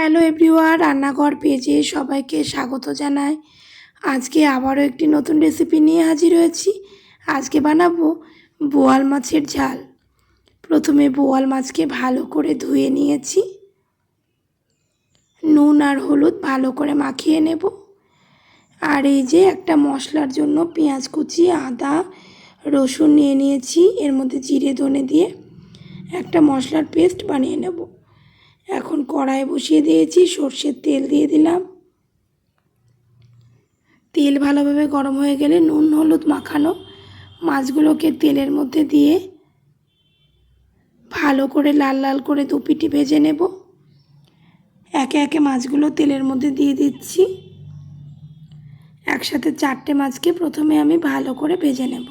Hello everyone, রান্নাঘর পেজে সবাইকে স্বাগত জানাই। আজকে আবারও একটি নতুন রেসিপি নিয়ে হাজির হয়েছি। আজকে বানাবো বোয়াল মাছের ঝাল। প্রথমে বোয়াল মাছকে ভালো করে ধুয়ে নিয়েছি, নুন আর হলুদ ভালো করে মাখিয়ে নেব। আর এই যে একটা মশলার জন্য পেঁয়াজ কুচি, আদা, রসুন নিয়ে নিয়েছি। এর মধ্যে জিরে ধনে দিয়ে একটা মশলার পেস্ট বানিয়ে নেব। এখন কড়াই বসিয়ে দিয়েছি, সর্ষের তেল দিয়ে দিলাম। তেল ভালোভাবে গরম হয়ে গেলে নুন হলুদ মাখানো মাছগুলোকে তেলের মধ্যে দিয়ে ভালো করে লাল লাল করে দু পিটি ভেজে নেব। একে একে মাছগুলো তেলের মধ্যে দিয়ে দিচ্ছি। একসাথে 4টে মাছকে প্রথমে আমি ভালো করে ভেজে নেব।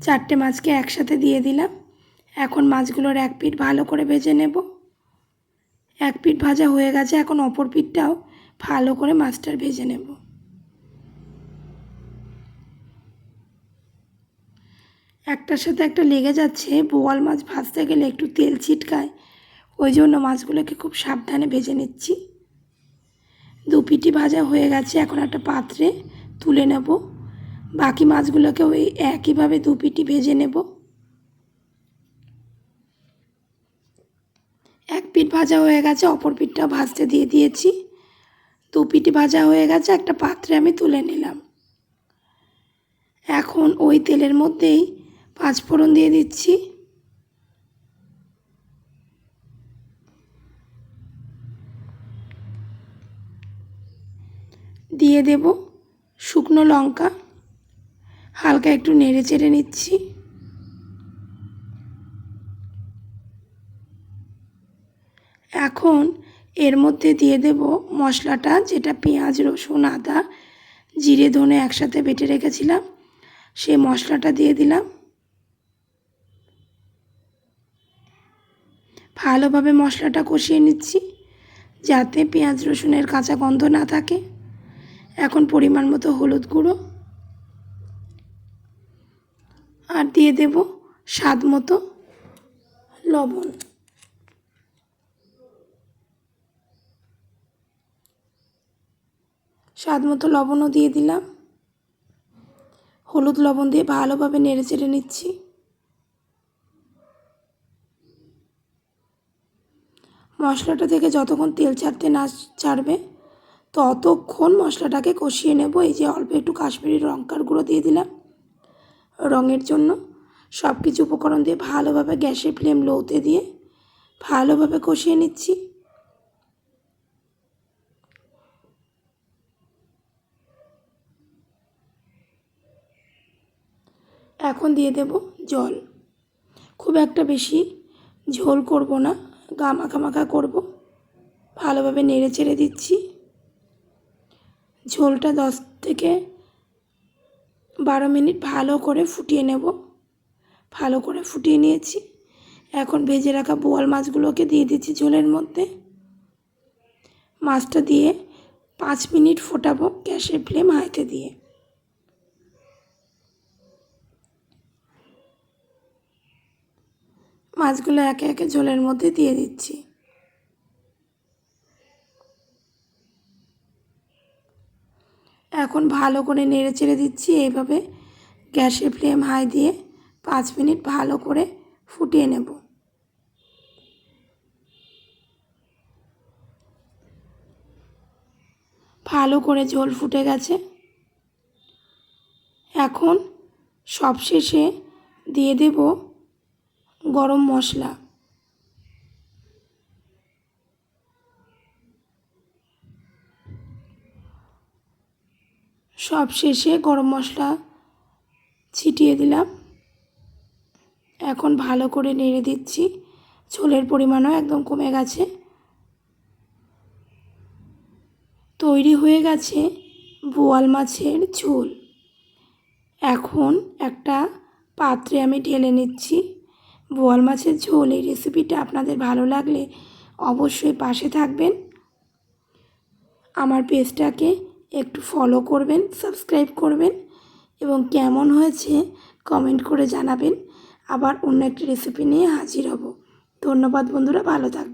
চারটে মাছকে একসাথে দিয়ে দিলাম। এখন মাছগুলোর এক পিঠ ভালো করে ভেজে নেব। এক পিঠ ভাজা হয়ে গেছে, এখন অপর পিঠটাও ভালো করে মাছটার ভেজে নেব। একটার সাথে একটা লেগে যাচ্ছে। বোয়াল মাছ ভাজতে গেলে একটু তেল ছিটকায়, ওই জন্য মাছগুলোকে খুব সাবধানে ভেজে নিচ্ছি। দু পিঠি ভাজা হয়ে গেছে, এখন একটা পাত্রে তুলে নেব। বাকি মাছগুলোকে ওই একইভাবে দু পিঠি ভেজে নেব। এক পিঠ ভাজা হয়ে গেছে, অপর পিঠটা ভাজতে দিয়ে দিয়েছি। দু পিঠি ভাজা হয়ে গেছে, একটা পাত্রে আমি তুলে নিলাম। এখন ওই তেলের মধ্যেই 5 ফোড়ন দিয়ে দিচ্ছি। দিয়ে দেব শুকনো লঙ্কা, হালকা একটু নেড়ে চেড়ে নিচ্ছি। এখন এর মধ্যে দিয়ে দেব মশলাটা, যেটা পেঁয়াজ রসুন আদা জিরে ধনে একসাথে বেটে রেখেছিলাম, সেই মশলাটা দিয়ে দিলাম। ভালোভাবে মশলাটা কষিয়ে নিচ্ছি যাতে পেঁয়াজ রসুনের কাঁচা গন্ধ না থাকে। এখন পরিমাণ মতো হলুদ গুঁড়ো আর দিয়ে দেব স্বাদ মতো লবণ। স্বাদ মতো লবণও দিয়ে দিলাম। হলুদ লবণ দিয়ে ভালোভাবে নেড়ে চেড়ে নিচ্ছি। মশলাটা থেকে যতক্ষণ তেল ছাড়তে না ছাড়বে ততক্ষণ মশলাটাকে কষিয়ে নেব। এই যে অল্প একটু কাশ্মীরি লঙ্কার গুঁড়ো দিয়ে দিলাম রঙের জন্য। সব কিছু উপকরণ দিয়ে ভালোভাবে গ্যাসের ফ্লেম লোতে দিয়ে ভালোভাবে কষিয়ে নিচ্ছি। এখন দিয়ে দেব জল। খুব একটা বেশি ঝোল করব না, গা মাখা মাখা করব। ভালোভাবে নেড়ে চেড়ে দিচ্ছি। ঝোলটা 10 থেকে 12 মিনিট ভালো করে ফুটিয়ে নেব। ভালো করে ফুটিয়ে নিয়েছি। এখন ভেজে রাখা বোয়াল মাছগুলোকে দিয়ে দিচ্ছি ঝোলের মধ্যে। মাছটা দিয়ে 5 মিনিট ফোটাবো গ্যাসের ফ্লেম হাইতে দিয়ে। মাছগুলো একে একে ঝোলের মধ্যে দিয়ে দিচ্ছি। এখন ভালো করে নেড়ে চেড়ে দিচ্ছি। এইভাবে গ্যাসের ফ্লেম হাই দিয়ে 5 মিনিট ভালো করে ফুটিয়ে নেব। ভালো করে ঝোল ফুটে গেছে। এখন সবশেষে দিয়ে দেব গরম মশলা। সবশেষে গরম মশলা ছিটিয়ে দিলাম। এখন ভালো করে নেড়ে দিচ্ছি। ঝোলের পরিমাণও একদম কমে গেছে। তৈরি হয়ে গেছে বোয়াল মাছের ঝোল। এখন একটা পাত্রে আমি ঢেলে নিচ্ছি। বোয়াল মাছের ঝোল এই রেসিপিটা আপনাদের ভালো লাগলে অবশ্যই পাশে থাকবেন। আমার পেজটাকে একটু ফলো করবেন, সাবস্ক্রাইব করবেন এবং কেমন হয়েছে কমেন্ট করে জানাবেন। আবার অন্য একটি রেসিপি নিয়ে হাজির হব। ধন্যবাদ বন্ধুরা, ভালো থাকবেন।